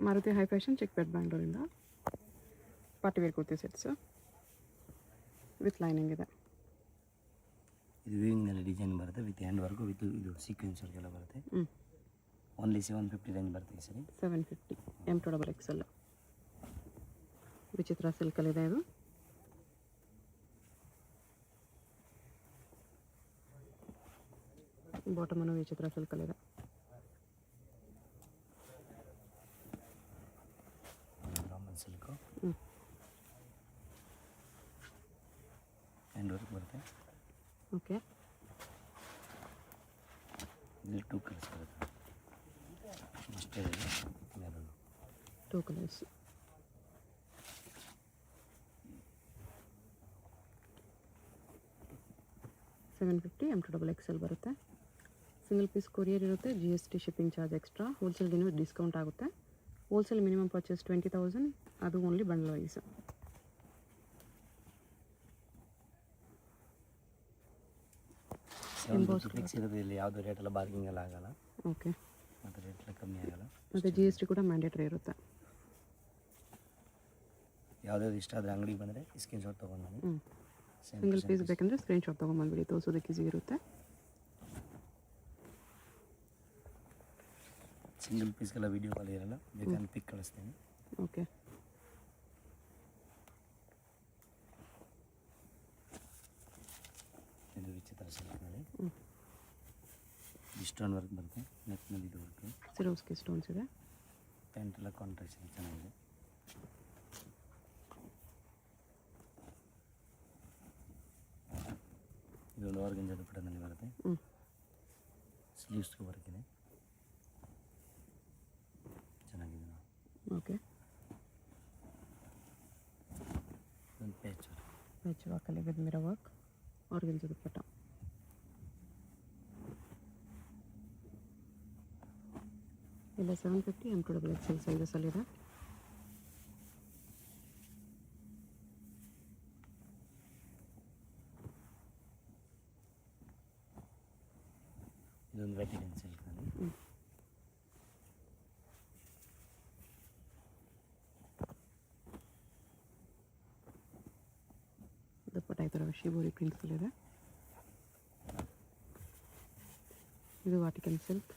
Maruti high fashion Chickpet ಬ್ಯಾಂಗ್ಳೂರಿಂದ party wear kurti sets with lining ಇದೆ. ಇದು ವಿವಿಂಗ್ನಲ್ಲಿ ಡಿಸೈನ್ ಬರುತ್ತೆ ವಿತ್ ಹ್ಯಾಂಡ್ ವರ್ಕು ವಿತ್ ಇದು ಸೀಕ್ವೆನ್ಸ್ ವರ್ಕ್ ಎಲ್ಲ ಬರುತ್ತೆ. ಓನ್ಲಿ 750 ರೇಂಜ್ ಬರ್ತದೆ ಸರಿ. 750 M2XL ವಿಚಿತ್ರ ಸಿಲ್ಕಲ್ಲಿದೆ ಇದು. ಬಾಟಮನ್ನು ವಿಚಿತ್ರ ಸಿಲ್ಕಲ್ಲಿದೆ. ಸಿಲ್ಕು ಹ್ಯಾಂಡ್ ವರ್ಕ್ ಬರುತ್ತೆ. ಓಕೆ, ಇಲ್ಲಿ 2 ಕಲರ್ಸ್ ಬರುತ್ತೆ. ಇಷ್ಟೇ ಮೆರೂನ್ 2 ಕಲರ್ಸ್. $750 M2XL ಬರುತ್ತೆ. ಸಿಂಗಲ್ ಪೀಸ್ ಕೊರಿಯರ್ ಇರುತ್ತೆ. GST shipping charge extra. ಹೋಲ್ಸೇಲ್ಗೆ ಡಿಸ್ಕೌಂಟ್ ಆಗುತ್ತೆ. ಹೋಲ್ಸೇಲ್ ಮಿನಿಮಮ್ ಪರ್ಚೇಸ್ 20,000, ಅದು ಓನ್ಲಿ ಬಂಡಲ್ ವೈಸ್. ಫಿಕ್ಸ್ ಇರೋದು ಇಲ್ಲಿ ಯಾವುದು ರೇಟ್ ಎಲ್ಲ ಬಾರ್ಗಿಂಗ್ ಎಲ್ಲ ಆಗಲ್ಲ. ಓಕೆ, ಮತ್ತು ರೇಟ್ ಎಲ್ಲ ಕಮ್ಮಿ ಆಗಲ್ಲ. ಮತ್ತು GST ಕೂಡ ಮ್ಯಾಂಡೇಟ್ರಿ ಇರುತ್ತೆ. ಯಾವುದಾದ್ರು ಇಷ್ಟ ಆದರೆ ಅಂಗಡಿಗೆ ಬಂದರೆ ಸ್ಕ್ರೀನ್ಶಾಟ್ ತೊಗೊಂಡು ಬನ್ನಿ. ಸಿಂಗಲ್ ಪೀಸ್ ಬೇಕಂದರೆ ಸ್ಕ್ರೀನ್ಶಾಟ್ ತೊಗೊಂಬಂದ್ಬಿಡಿ, ತೋರಿಸೋದಕ್ಕೆ ಈಸಿ ಇರುತ್ತೆ. ಸಿಂಗಲ್ ಪೀಸ್ಗೆಲ್ಲ ವೀಡಿಯೋ ಕಾಲ್ ಇರಲ್ಲ, ಬೇಕಾದ್ರೆ ಪಿಕ್ ಕಳಿಸ್ತೀನಿ. ಓಕೆ, ಇದು ವಿಚಿತ್ರ ಸಿಲ್ಕ್ನಲ್ಲಿ ಸ್ಟೋನ್ ವರ್ಕ್ ಬರುತ್ತೆ. ನೆಕ್ನಲ್ಲಿ ಇದು ವರ್ಕು ಸಿರೋಸ್ಕಿ ಸ್ಟೋನ್ಸ್ ಇದೆ. ಪ್ಯಾಂಟ್ ಎಲ್ಲ ಕಾಂಟ್ರಾಕ್ಷನ್ ಚೆನ್ನಾಗಿದೆ. ಇದೊಂದು ಆರ್ಗಂಜಾ ದುಪ್ಪಟ್ಟನಲ್ಲಿ ಬರುತ್ತೆ. ಸ್ಲೀವ್ಸ್ಗೂ ವರ್ಕ್ ಇದೆ, ಚೆನ್ನಾಗಿದೆ. ಓಕೆ, ಒಂದು ಪ್ಯಾಚ್ ವರ್ಕಲ್ಲಿ with mirror work, organza dupatta. ಇಲ್ಲ 750 M2XL ಸೈಜಸಲ್ಲಿದೆ. ಇದೊಂದು ವೆಟಿಕನ್ ಸಿಲ್ಕ್ನಲ್ಲಿ ದುಪ್ಪಟ್ಟ ಈ ಥರ ಶಿಬೋರಿ ಪ್ರಿಂಟ್ಸಲ್ಲಿದೆ. ಇದು ವಾಟಿಕನ್ ಸಿಲ್ಕ್,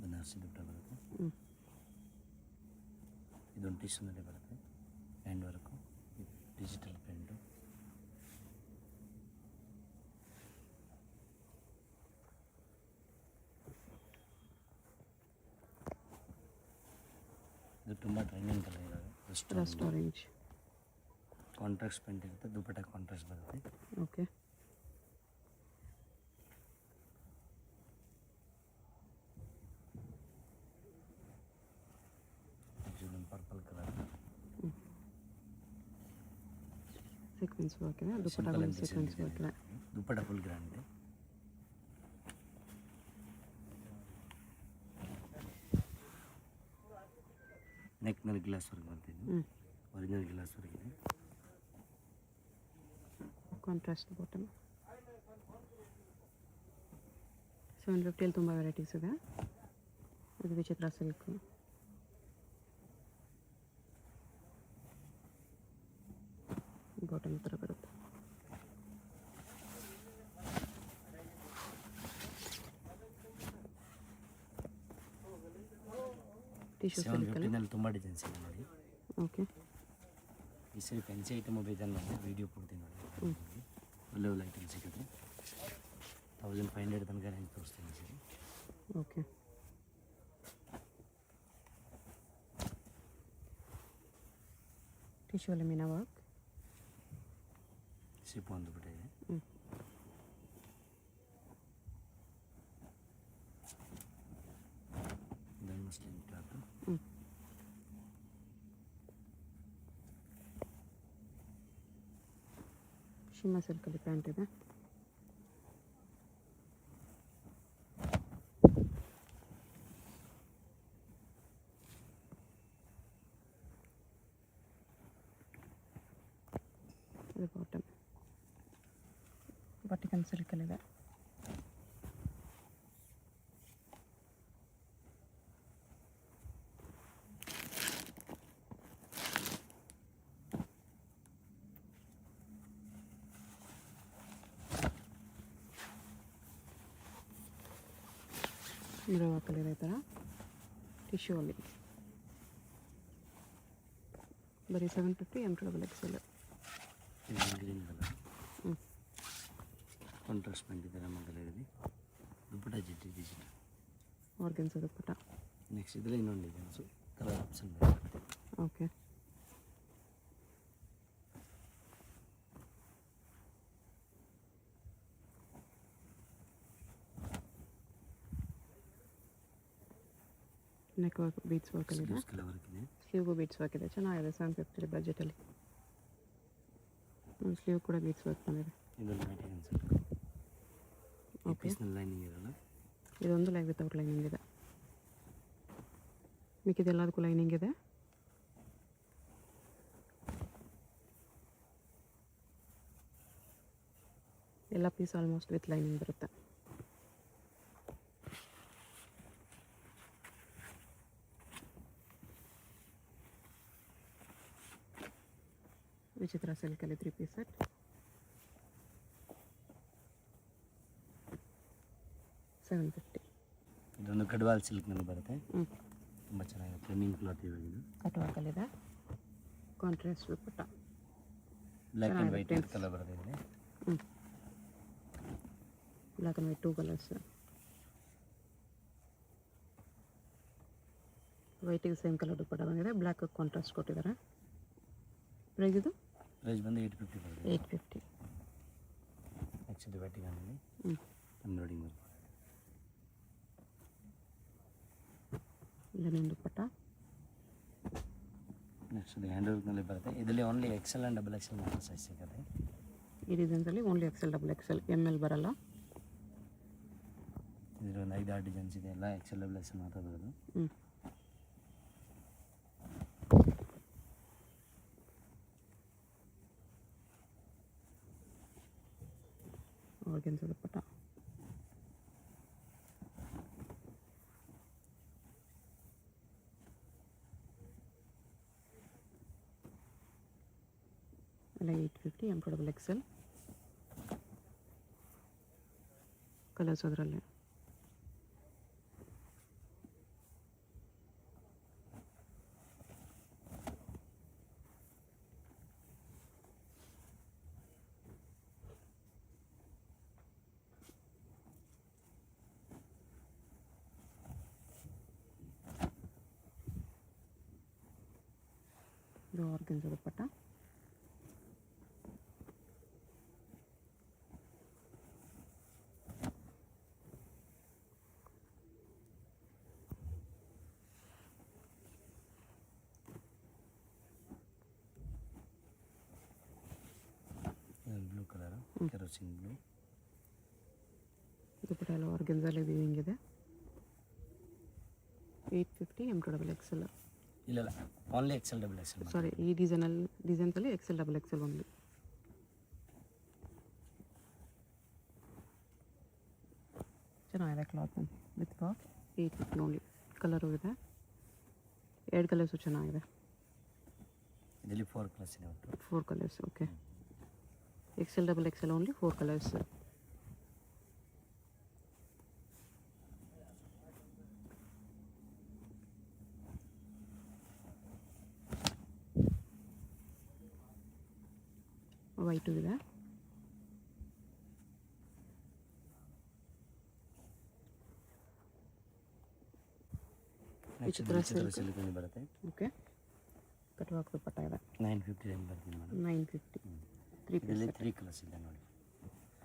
ಬನಾರಸಿ ದುಪ್ಪಟ್ಟ ಬರುತ್ತೆ. ಇದೊಂದು ಟಿಶ್ಯೂನಲ್ಲಿ ಬರುತ್ತೆ. Hand work, digital print. ಇದು ತುಂಬ ಟ್ರೆಂಡಿಂಗ್ ಕಲರ್ ಇದ್ದಾವೆ. ರಸ್ಟ್ ಆರೆಂಜ್ ಕಾಂಟ್ರಾಸ್ಟ್ ಪ್ರಿಂಟ್ ಇರುತ್ತೆ, ದುಪ್ಪಟ್ಟ ಕಾಂಟ್ರಾಸ್ಟ್ ಬರುತ್ತೆ. ಓಕೆ, ಇದೊಂದು ಪರ್ಪಲ್ ಕಲರ್ ಸೀಕ್ವೆನ್ಸ್ ವರ್ಕ್ ಇದೆ. ದುಪ್ಪಟ್ಟ ಸೀಕ್ವೆನ್ಸ್ ವರ್ಕ್ ಇದೆ. ದುಪ್ಪಟ್ಟ ಫುಲ್ ಗ್ರ್ಯಾಂಡ್ ಇದೆ. ನೆಕ್ನಲ್ಲಿ ಗ್ಲಾಸ್ ವರ್ಕ್ ಬರ್ತಿದ್ದು, ಒರಿಜಿನಲ್ ಗ್ಲಾಸ್ ವರ್ಕ್ ಇದೆ. Contrast bottom. 750 ತುಂಬ ವೆರೈಟೀಸ್ ಇದೆ. ಇದು ವಿಚಿತ್ರ ಸಿಲ್ಕು, ಬಾಟಮ್ ಥರ ಬರುತ್ತೆ. ಟಿಶ್ಯೂ ಸಿಲ್ಕಲ್ಲಿ ತುಂಬ ಡಿಸೈನ್ಸ್ ಇದೆ ನೋಡಿ. ಓಕೆ, ಈ ಸರಿ ಫ್ಯಾನ್ಸಿ ಐಟಮು ಬೇಜಾರು ಮಾಡಿ ವೀಡಿಯೋ ಕೊಡ್ತೀನಿ ನೋಡಿ. ಒಳ್ಳೆ ಒಳ್ಳೆ ಐಟಮ್ ಸಿಗುತ್ತೆ. 1500 ತನಕ ರೇಂಜ್ ತೋರಿಸ್ತೀನಿ ಸರಿ. ಓಕೆ, ಟಿಶ್ಯೂ ಅಲ್ಲಿ ಮೀನಾ ವರ್ಕ್, ಶಿಪ್ ಒಂದು ಬಿಟ್ಟೆ ಇದೆ. ಇದೊಂದು ಮುಸ್ಲಿಂ ಕ್ಲಾತು. ಶಿಮ್ಮಾ ಸಿಲ್ಕಲ್ಲಿ ಪ್ಯಾಂಟ್ ಇದೆ. ಇದು ಬಾಟಮ್ ವಾಟಿಕನ್ ಸಿಲ್ಕಲ್ಲಿದೆ. ಮಿರರ್ ವರ್ಕಲ್ಲಿದೆ ಈ ಥರ ಟಿಶ್ಯೂ ಅಲ್ಲಿ ಬರೀ 750 M2XL. ಇದು ಗ್ರೀನ್ ಕಲರ್ ಹ್ಞೂ ಕಾಂಟ್ರಾಸ್ಟ್ ಬಂದಿದೆ ಮಗಲಿದೆ ದುಪ್ಪಟ್ಟ ಜಿಟಿ ಡಿಜಿಟಲ್ ಆರ್ಗನ್ಸ್ ದುಪ್ಪಟ್ಟ. ನೆಕ್ಸ್ಟ್ ಇದರಲ್ಲಿ ಇನ್ನೊಂದು designs colour option okay neck work beads ವರ್ಕಲ್ಲಿದೆ, ಕಲರ್ ವರ್ಕ್ ಇದೆ. ಸ್ಲೀವ್ಗೂ ಬೀಟ್ಸ್ ವರ್ಕ್ ಇದೆ, ಚೆನ್ನಾಗಿದೆ 750 ಬಜೆಟಲ್ಲಿ. ಸ್ಲೀವ್ ಕೂಡ ಬೀಟ್ಸ್ ವರ್ಕ್ ಬಂದಿದೆ. ಇದೊಂದು ಮೆಟೀರಿಯಲ್ಸ್ ಓಕೆ ಪೀಸ್ನಲ್ಲಿ ಲೈನಿಂಗ್ ಇರಲ್ಲ, ಇದೊಂದು ಲೈನ್ ವಿತೌಟ್ ಲೈನಿಂಗ್ ಇದೆ, ಮಿಕ್ಕಿದೆ ಎಲ್ಲದಕ್ಕೂ ಲೈನಿಂಗ್ ಇದೆ. ಎಲ್ಲ ಪೀಸ್ ಆಲ್ಮೋಸ್ಟ್ ವಿತ್ ಲೈನಿಂಗ್ ಬರುತ್ತೆ. ವಿಚಿತ್ರ ಸಿಲ್ಕಲ್ಲಿ 3 ಪೀಸ್ ಸೆಟ್. $750. ಇದೊಂದು ಗಡ್ವಾಲ್ ಸಿಲ್ಕ್ನಲ್ಲಿ ಬರುತ್ತೆ, ಹ್ಞೂ ತುಂಬ ಚೆನ್ನಾಗಿದೆ. ಟ್ರೆಂಡಿಂಗ್ ಕ್ಲಾತ್ ಇವಾಗ ಇದು ಕಟ್ ವರ್ಕಲ್ಲಿದೆ, ಕಾಂಟ್ರಾಸ್ಟ್ ದುಪ್ಪಟ್ಟ. ಬ್ಲ್ಯಾಕ್ ಆ್ಯಂಡ್ ಚೆನ್ನಾಗಿದೆ, ವೈಟ್ ಕಲರ್ ಬರುತ್ತೆ ಇಲ್ಲಿ. ಹ್ಞೂ ಬ್ಲ್ಯಾಕ್ ಆ್ಯಂಡ್ ವೈಟ್ 2 ಕಲರ್ಸ್. ವೈಟಿಗೆ ಸೇಮ್ ಕಲರ್ ದುಪ್ಪಟ್ಟ ಬಂದಿದೆ, ಬ್ಲ್ಯಾಕ್ ಕಾಂಟ್ರಾಸ್ಟ್ ಕೊಟ್ಟಿದ್ದಾರೆ. ಪ್ರೈಸ್ ಇದು ಪ್ರೈಸ್ ಬಂದು 850 ಬರುತ್ತೆ. 850. ನೆಕ್ಸ್ಟ್ ಇದು ವೆಟ್ಟಿಗನಲ್ಲಿ ಹ್ಞೂ embroidering work. Linen dupatta. Next ಇದು ಹ್ಯಾಂಡ್ ವರ್ಕ್ನಲ್ಲಿ ಬರುತ್ತೆ. ಇದರಲ್ಲಿ ಓನ್ಲಿ XL ಆ್ಯಂಡ್ XXL ಮಾತ್ರ ಸೈಜ್ ಸಿಗುತ್ತೆ. ಈ ಡಿಸೈನ್ಸಲ್ಲಿ ಓನ್ಲಿ XL XXL ML ಬರಲ್ಲ. ಇದರಲ್ಲಿ ಒಂದು 5-6 ಡಿಸೈನ್ಸ್ ಇದೆ, ಎಲ್ಲ XL XXL ಮಾತ್ರ ಬರೋದು. ಹ್ಞೂ ಆರ್ಗನ್ಸ್ ದುಪ್ಪಟ್ಟ. ಎಲ್ಲ 850 M2XL. ಕಲರ್ಸ್ ಅದರಲ್ಲಿ ಇದು organza dupatta. Blue colour kerosene blue. Dupatta ಎಲ್ಲ ಆರ್ಗನ್ಸಲ್ಲಿ ವೀವಿಂಗ್ ಇದೆ. 850 M2XL. ಇಲ್ಲ ಓನ್ಲಿ XL XXL. ಸಾರಿ, ಈ ಡಿಸೈನ್ಸಲ್ಲಿ XL XXL ಓನ್ಲಿ. ಚೆನ್ನಾಗಿದೆ cloth with box. 850 only. Colour ಇದೆ, 2 ಕಲರ್ಸು ಚೆನ್ನಾಗಿದೆ. ಇದರಲ್ಲಿ 4 ಕಲರ್ಸ್ ಇದೆ ಒಟ್ಟು. 4 colours. Okay XL XXL only 4 colours. White ಇದೆ, ವಿಚಿತ್ರ ಸಿಲ್ಕಲ್ಲಿ ಬರುತ್ತೆ. ಓಕೆ ಕಟ್ವಾಕ್ ದುಪ್ಪಟ್ಟ ಇದೆ. 950 ರೇಂಜ್ ಬರ್ತೀನಿ ಮೇಡಮ್. 950. 3 ಪೀಸ್ ಇದರಲ್ಲಿ 3 ಕಲರ್ಸ್ ಇದೆ ನೋಡಿ.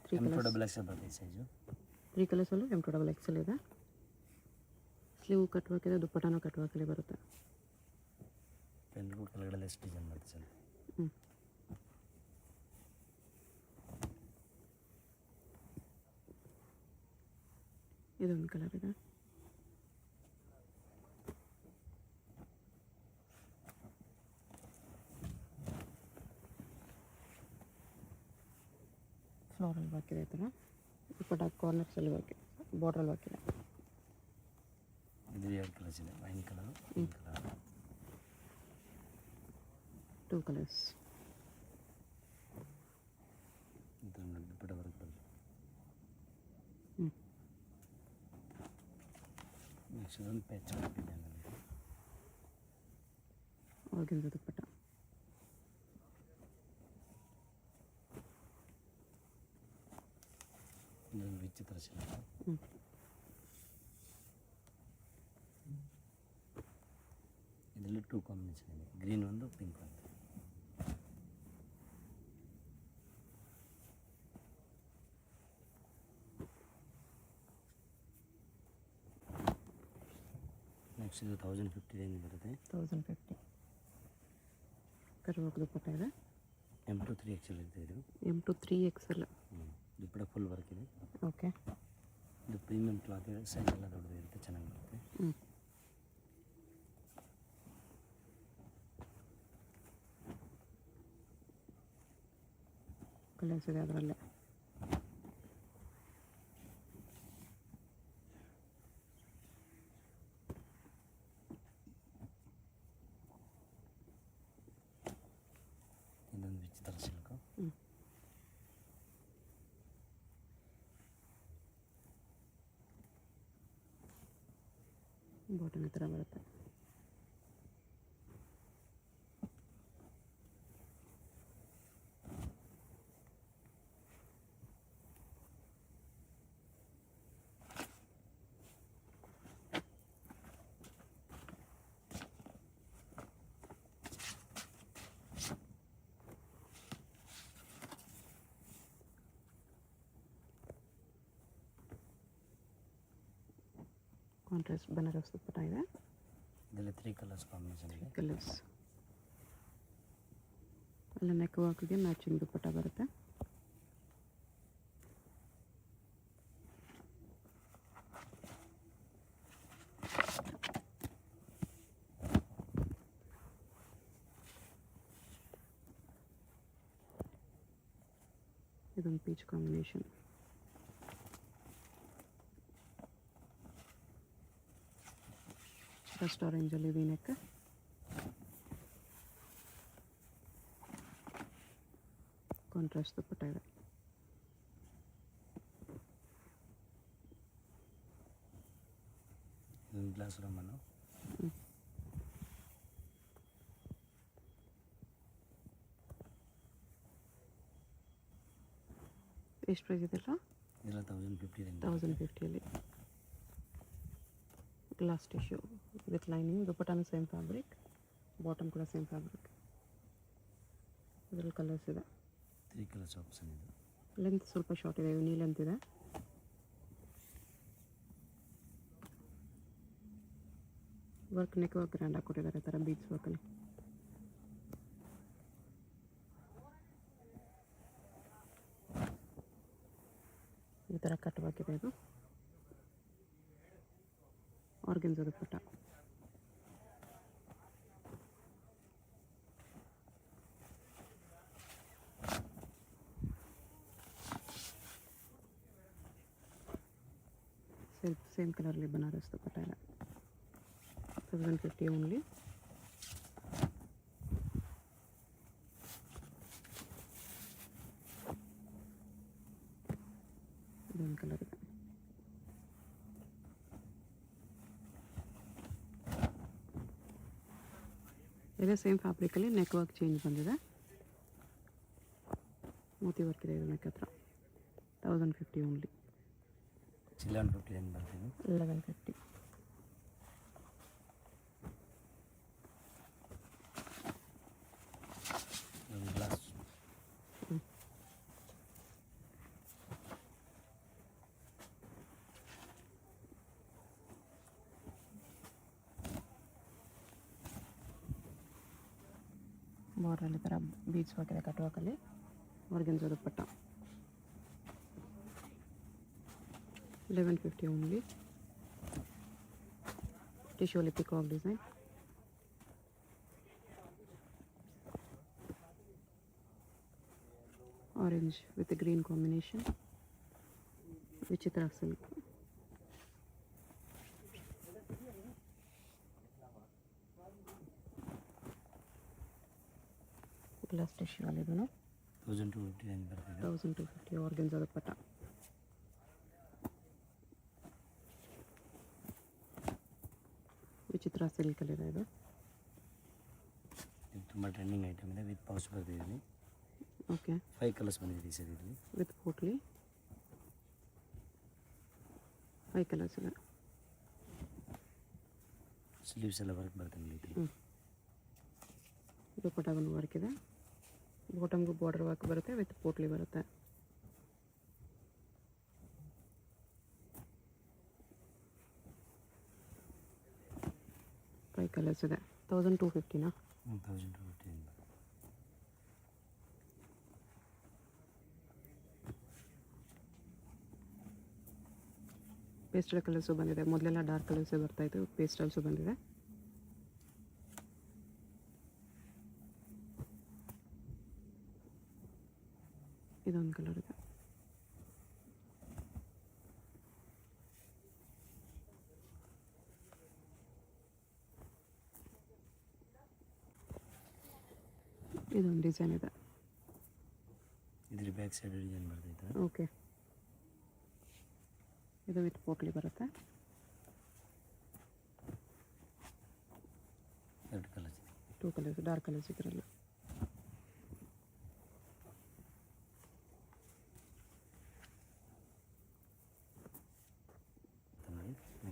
3 ಕಲರ್ಸ್. XXL ಬರುತ್ತೆ ಈ ಸೈಜು. 3 ಕಲರ್ಸಲ್ಲೂ M2XL ಇದೆ. ಸ್ಲೀವ್ ಕಟ್ವಾಕ್ ಇದೆ, ದುಪ್ಪಟ್ಟನೂ ಕಟ್ವಾಕಲ್ಲಿ ಬರುತ್ತೆ. ಪೆನ್ ಕೆಳಗಡೆ ಎಷ್ಟು ಡಿಸೈನ್ ಬರುತ್ತೆ ಸರ್. ಹ್ಞೂ ಇದೊಂದು ಕಲರ್ ಇದೆ. ಫ್ಲೋರಲ್ ವರ್ಕ್ ಇದೆ ಈ ಥರ. ದುಪ್ಪಟ್ಟ ಕಾರ್ನರ್ಸಲ್ಲಿ ವರ್ಕ್, ಬಾರ್ಡ್ರಲ್ಲಿ ವರ್ಕ್ ಇದೆ. ಇದು 2 ಕಲರ್ಸ್ ಇದೆ, wine colour, pink colour. 2 colours. ಇದನ್ನು ದುಪ್ಪಟ್ಟ ವರ್ಕ್ ಬರುತ್ತೆ. ಹ್ಞೂ ನೆಕ್ಸ್ಟ್ ಇದೊಂದು ಪ್ಯಾಚ್ ಡಿಸೈನ್ ಇದೆ. ಆರ್ಗೆನ್ಜಾ ದುಪ್ಪಟ್ಟ. ಇದೊಂದು ವಿಚಿತ್ರ ಸಿಲ್ಕ್. ಇದರಲ್ಲಿ 2 ಕಾಂಬಿನೇಷನ್ ಇದೆ, ಗ್ರೀನ್ ಒಂದು ಪಿಂಕ್ ಒಂದು. ನೆಕ್ಸ್ಟ್ ಇದು 1050 ರೇಂಜ್ ಬರುತ್ತೆ. 1050 ಕರಿವರ್ಕ್ ದುಪ್ಪಟ್ಟ ಇದೆ. M2 3XL ಇರುತ್ತೆ ಇದು. M2 3XL. ದುಪ್ಪಟ್ಟ ಫುಲ್ ವರ್ಕ್ ಇದೆ. ಓಕೆ. ಇದು ಪ್ರೀಮಿಯಂ ಕ್ಲಾತ್ ಇದೆ, ಸೈಜ್ ಎಲ್ಲ ದೊಡ್ಡದು ಇರುತ್ತೆ, ಚೆನ್ನಾಗಿ ಬರುತ್ತೆ. ಕಲರ್ಸ್ ಇದೆ ಅದರಲ್ಲೇ. ಇದೊಂದು ವಿಚಿತ್ರ ಸಿಲ್ಕು. ಬಾಟಮ್ ಈ ಥರ ಬರುತ್ತೆ. ಕಾಂಟ್ರಾಸ್ಟ್ ಬನಾರಸ್ ದುಪ್ಪಟ್ಟ ಇದೆ. ಇದರಲ್ಲಿ 3 ಕಲರ್ಸ್ ಕಾಂಬಿನೇಷನ್ ಇದೆ. ಕಲರ್ಸ್ ಅಲ್ಲ ನೆಕ್ ವರ್ಕ್ಗೆ ಮ್ಯಾಚಿಂಗ್ ದುಪ್ಪಟ್ಟ ಬರುತ್ತೆ. ಇದೊಂದು ಪೀಚ್ ಕಾಂಬಿನೇಷನ್. ಫಸ್ಟ್ ಆರೆಂಜಲ್ಲಿ ವಿ ನೆಕ್. ಕಾಂಟ್ರಾಸ್ಟ್ ದುಪ್ಪಟ್ಟ ಇದೆ. ಇದೊಂದು ಗ್ಲಾಸ್ ರೋಮನ್ನು. ಎಷ್ಟು ಪ್ರೈಸ್ ಇದೆಲ್ಲ? ಇದೆಲ್ಲ 1050 ರೇಂಜ್. 1050ಅಲ್ಲಿ ಗ್ಲಾಸ್ ಟಿಶ್ಯೂ ವಿತ್ ಲೈನಿಂಗ್. ದುಪ್ಪಟ್ಟನೂ ಸೇಮ್ ಫ್ಯಾಬ್ರಿಕ್, ಬಾಟಮ್ ಕೂಡ ಸೇಮ್ ಫ್ಯಾಬ್ರಿಕ್. ಇದರಲ್ಲಿ ಕಲರ್ಸ್ ಇದೆ. 3 ಕಲರ್ಸ್ ಆಪ್ಷನ್ ಇದೆ. ಲೆಂತ್ ಸ್ವಲ್ಪ ಶಾರ್ಟ್ ಇದೆ, ನೀ ಲೆಂತ್ ಇದೆ. ವರ್ಕ್ ನೆಕ್ ವರ್ಕ್ ಗ್ರ್ಯಾಂಡ್ ಆಗಿ ಕೊಟ್ಟಿದ್ದಾರೆ, ಈ ಥರ ಬೀಡ್ಸ್ ವರ್ಕಲ್ಲಿ. ಈ ಥರ ಕಟ್ ವರ್ಕ್ ಇದೆ. ಇದು ಆರ್ಗೆನ್ಜಾ ದುಪ್ಪಟ್ಟ. ಸೇಮ್ ಕಲರಲ್ಲಿ ಬನಾರಸ್ ದುಪ್ಪಟ್ಟ ಇದೆ. 1050 ಓನ್ಲಿ. ಇದೊಂದು ಕಲರ್ ಇದೆ. ಇದೇ ಸೇಮ್ ಫ್ಯಾಬ್ರಿಕಲ್ಲಿ ನೆಕ್ ವರ್ಕ್ ಚೇಂಜ್ ಬಂದಿದೆ. ಮೋತಿ ವರ್ಕ್ ಇದೆ ಇದು ನೆಕ್ ಹತ್ರ. 1050 ಓನ್ಲಿ. 1150 ರೇಂಜ್ ಬರ್ತೀನಿ. 1150. ಇದೊಂದು ಗ್ಲಾಸ್. ಬಾರ್ಡರಲ್ಲಿ ಥರ ಬೀಡ್ಸ್ ವರ್ಕ್ ಇದೆ, ಕಟ್ ವರ್ಕಲ್ಲಿ. ಆರ್ಗೆನ್ಜಾ ದುಪ್ಪಟ್ಟ. 1150 ಓನ್ಲಿ. ಟಿಶ್ಯೂಲಿ peacock design. Orange with green combination. ವಿಚಿತ್ರ ಸಿಲ್ಕ್. ಗ್ಲಾಸ್ ಟಿಶ್ಯೂ ಅಲ್ಲಿ ಇದನ್ನು 1250 ರೇಂಜ್ ಬರ್ತಿದೆ. 1250 ಆರ್ಗೆನ್ಜಾ ದುಪ್ಪಟ್ಟ. ವಿಚಿತ್ರ ಸಿಲ್ಕಲ್ಲಿದೆ ಇದು. ಇದು ತುಂಬ ಟ್ರೆಂಡಿಂಗ್ ಐಟಮ್ ಇದೆ. ವಿತ್ ಪೌಚ್ ಬರ್ತಿದ್ದೀನಿ. ಓಕೆ, 5 ಕಲರ್ಸ್ ಬಂದಿದೆ ಈ ಸರಿ ಇದರಲ್ಲಿ. ವಿತ್ ಪೋಟ್ಲಿ 5 ಕಲರ್ಸ್ ಇದೆ. ಸ್ಲೀವ್ಸ್ ಎಲ್ಲ ವರ್ಕ್ ಬರ್ತದೆ ಇಲ್ಲಿ. ದುಪ್ಪಟ್ಟಾಗೂ ವರ್ಕ್ ಇದೆ. ಬಾಟಮ್ಗೂ ಬಾರ್ಡರ್ ವರ್ಕ್ ಬರುತ್ತೆ, ವಿತ್ ಪೋಟ್ಲಿ ಬರುತ್ತೆ. ಫೈವ್ ಕಲರ್ಸ್ ಇದೆ. 1250ನಾ? 1250. ಪೇಸ್ಟಲ್ ಕಲರ್ಸು ಬಂದಿದೆ. ಮೊದಲೆಲ್ಲ ಡಾರ್ಕ್ ಕಲರ್ಸೇ ಬರ್ತಾಯಿತ್ತು, ಪೇಸ್ಟಲ್ಸು ಬಂದಿದೆ. ಇದೊಂದು ಕಲರ್ ಇದೆ. ಇದೊಂದು ಡಿಸೈನ್ ಇದೆ. ಇದ್ರ ಬ್ಯಾಕ್ ಸೈಡ್ ಡಿಸೈನ್ ಬರ್ತೈತೆ. ಓಕೆ, ಇದು ವಿತ್ ಪೋಟ್ಲಿ ಬರುತ್ತೆ. 2 ಕಲರ್ಸ್. 2 ಕಲರ್ಸ್, ಡಾರ್ಕ್ ಕಲರ್ಸ್ ಇದರಲ್ಲಿ.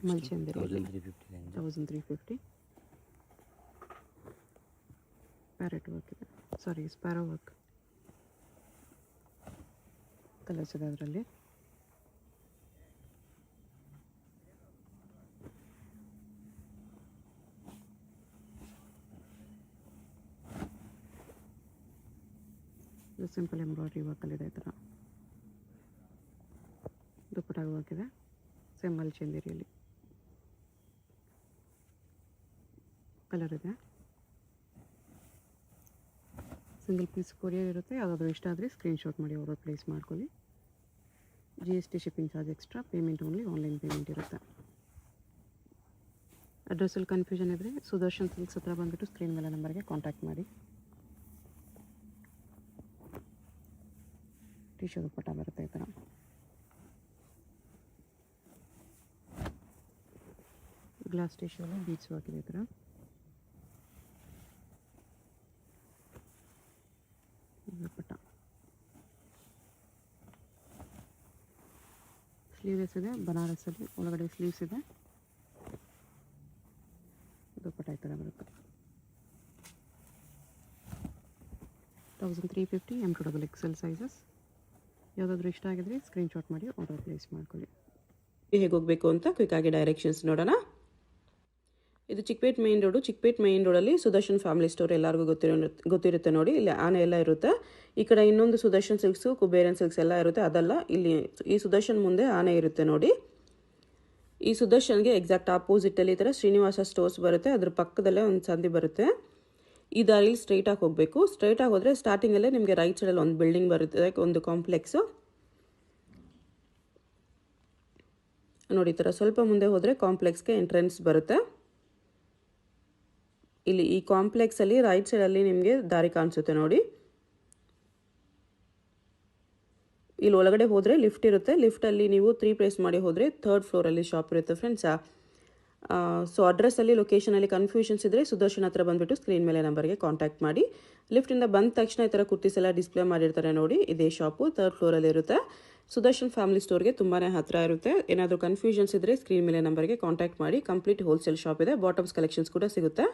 ಮಲ್ಚಂದಿರಿ 1350. ಪ್ಯಾರೆಟ್ ವರ್ಕ್ ಇದೆ, ಸಾರಿ ಸ್ಪ್ಯಾರೋ ವರ್ಕ್. ಕಲರ್ಸ್ ಇದೆ ಅದರಲ್ಲಿ. ಇದು ಸಿಂಪಲ್ ಎಂಬ್ರಾಯ್ಡ್ರಿ ವರ್ಕಲ್ಲಿದೆ ಈ ಥರ. ದುಪ್ಪಟ್ಟಾಗ ವರ್ಕ್ ಇದೆ, ಸೇಮ್ ಮಲ್ಚಂದಿರಿಯಲ್ಲಿ. ಕಲರ್ ಇದೆ. ಸಿಂಗಲ್ ಪೀಸ್ ಕೊರಿಯರ್ ಇರುತ್ತೆ. ಯಾವುದಾದ್ರೂ ಇಷ್ಟ ಆದರೆ ಸ್ಕ್ರೀನ್ಶಾಟ್ ಮಾಡಿ ಆರ್ಡರ್ ಪ್ಲೇಸ್ ಮಾಡ್ಕೊಳ್ಳಿ. GST shipping charge extra, payment only online payment ಇರುತ್ತೆ. ಅಡ್ರೆಸ್ಸಲ್ಲಿ ಕನ್ಫ್ಯೂಷನ್ ಇದ್ದರೆ ಸುದರ್ಶನ್ ಸಿಲ್ಕ್ಸ್ ಹತ್ರ ಬಂದುಬಿಟ್ಟು ಸ್ಕ್ರೀನ್ ಮೇಲೆ ನಂಬರ್ಗೆ ಕಾಂಟ್ಯಾಕ್ಟ್ ಮಾಡಿ. ಟಿಶ್ಯೂ ದುಪ್ಪಟ್ಟ ಬರುತ್ತೆ ಈ ಥರ. ಗ್ಲಾಸ್ ಟಿಶ್ಯೂಲ್ಲಿ ಬೀಡ್ಸ್ ವರ್ಕ್ ಇದೆ ಈ ಥರ. ದುಪ್ಪಟ್ಟ ಸ್ಲೀವ್ಲೆಸ್ ಇದೆ, ಬನಾರಸಲ್ಲಿ ಒಳಗಡೆ ಸ್ಲೀವ್ಸ್ ಇದೆ. ದುಪ್ಪಟ್ಟ ಈ ಥರ ಬರುತ್ತೆ. 1350 M2XL ಸೈಜಸ್. ಯಾವುದಾದ್ರೂ ಇಷ್ಟ ಆಗಿದ್ರೆ ಸ್ಕ್ರೀನ್ಶಾಟ್ ಮಾಡಿ ಆರ್ಡರ್ ಪ್ಲೇಸ್ ಮಾಡ್ಕೊಳ್ಳಿ. ಹೇಗೆ ಹೋಗಬೇಕು ಅಂತ ಕ್ವಿಕ್ಕಾಗಿ ಡೈರೆಕ್ಷನ್ಸ್ ನೋಡೋಣ. ಇದು Chickpet main road. Chickpet main ರೋಡಲ್ಲಿ ಸುದರ್ಶನ್ ಫ್ಯಾಮಿಲಿ ಸ್ಟೋರ್ ಎಲ್ಲರಿಗೂ ಗೊತ್ತಿರುತ್ತೆ ನೋಡಿ. ಇಲ್ಲಿ ಆನೆ ಎಲ್ಲ ಇರುತ್ತೆ. ಈ ಕಡೆ ಇನ್ನೊಂದು ಸುದರ್ಶನ್ ಸಿಲ್ಕ್ಸು, ಕುಬೇರನ್ ಸಿಲ್ಕ್ಸ್ ಎಲ್ಲ ಇರುತ್ತೆ. ಅದಲ್ಲ, ಇಲ್ಲಿ ಈ ಸುದರ್ಶನ್ ಮುಂದೆ ಆನೆ ಇರುತ್ತೆ ನೋಡಿ. ಈ ಸುದರ್ಶನ್ಗೆ ಎಕ್ಸಾಕ್ಟ್ ಆಪೋಸಿಟಲ್ಲಿ ಈ ಥರ ಶ್ರೀನಿವಾಸ ಸ್ಟೋರ್ಸ್ ಬರುತ್ತೆ. ಅದ್ರ ಪಕ್ಕದಲ್ಲೇ ಒಂದು ಸಂದಿ ಬರುತ್ತೆ. ಈ ದಾರಿಲಿ ಸ್ಟ್ರೈಟಾಗಿ ಹೋಗಬೇಕು. ಸ್ಟ್ರೈಟಾಗಿ ಹೋದರೆ ಸ್ಟಾರ್ಟಿಂಗಲ್ಲೇ ನಿಮಗೆ ರೈಟ್ ಸೈಡಲ್ಲಿ ಒಂದು ಬಿಲ್ಡಿಂಗ್ ಬರುತ್ತೆ, ಒಂದು ಕಾಂಪ್ಲೆಕ್ಸು ನೋಡಿ. ಈ ಥರ ಸ್ವಲ್ಪ ಮುಂದೆ ಹೋದರೆ ಕಾಂಪ್ಲೆಕ್ಸ್ಗೆ ಎಂಟ್ರೆನ್ಸ್ ಬರುತ್ತೆ. ಇಲ್ಲಿ ಈ ಕಾಂಪ್ಲೆಕ್ಸಲ್ಲಿ ರೈಟ್ ಸೈಡಲ್ಲಿ ನಿಮಗೆ ದಾರಿ ಕಾಣಿಸುತ್ತೆ ನೋಡಿ. ಇಲ್ಲಿ ಒಳಗಡೆ ಹೋದರೆ ಲಿಫ್ಟ್ ಇರುತ್ತೆ. ಲಿಫ್ಟಲ್ಲಿ ನೀವು 3 ಪ್ಲೇಸ್ ಮಾಡಿ ಹೋದರೆ 3rd ಫ್ಲೋರಲ್ಲಿ ಶಾಪ್ ಇರುತ್ತೆ ಫ್ರೆಂಡ್ಸ್. ಸೊ ಅಡ್ರೆಸ್ಸಲ್ಲಿ ಲೊಕೇಶನಲ್ಲಿ ಕನ್ಫ್ಯೂಷನ್ಸ್ ಇದ್ದರೆ ಸುದರ್ಶನ್ ಹತ್ರ ಬಂದುಬಿಟ್ಟು ಸ್ಕ್ರೀನ್ ಮೇಲೆ ನಂಬರ್ಗೆ ಕಾಂಟ್ಯಾಕ್ಟ್ ಮಾಡಿ. ಲಿಫ್ಟಿಂದ ಬಂದ ತಕ್ಷಣ ಈ ಥರ ಕುರ್ತೀಸ್ ಎಲ್ಲ ಡಿಸ್ಪ್ಲೇ ಮಾಡಿರ್ತಾರೆ ನೋಡಿ. ಇದೇ ಶಾಪು 3rd ಫ್ಲೋರಲ್ಲಿ ಇರುತ್ತೆ. ಸುದರ್ಶನ್ ಫ್ಯಾಮಿಲಿ ಸ್ಟೋರ್ಗೆ ತುಂಬಾ ಹತ್ತಿರ ಇರುತ್ತೆ. ಏನಾದರೂ ಕನ್ಫ್ಯೂಷನ್ಸ್ ಇದ್ದರೆ ಸ್ಕ್ರೀನ್ ಮೇಲೆ ನಂಬರ್ಗೆ ಕಾಂಟ್ಯಾಕ್ಟ್ ಮಾಡಿ. ಕಂಪ್ಲೀಟ್ ಹೋಲ್ಸೇಲ್ ಶಾಪ್ ಇದೆ. ಬಾಟಮ್ಸ್ ಕಲೆಕ್ಷನ್ಸ್ ಕೂಡ ಸಿಗುತ್ತೆ.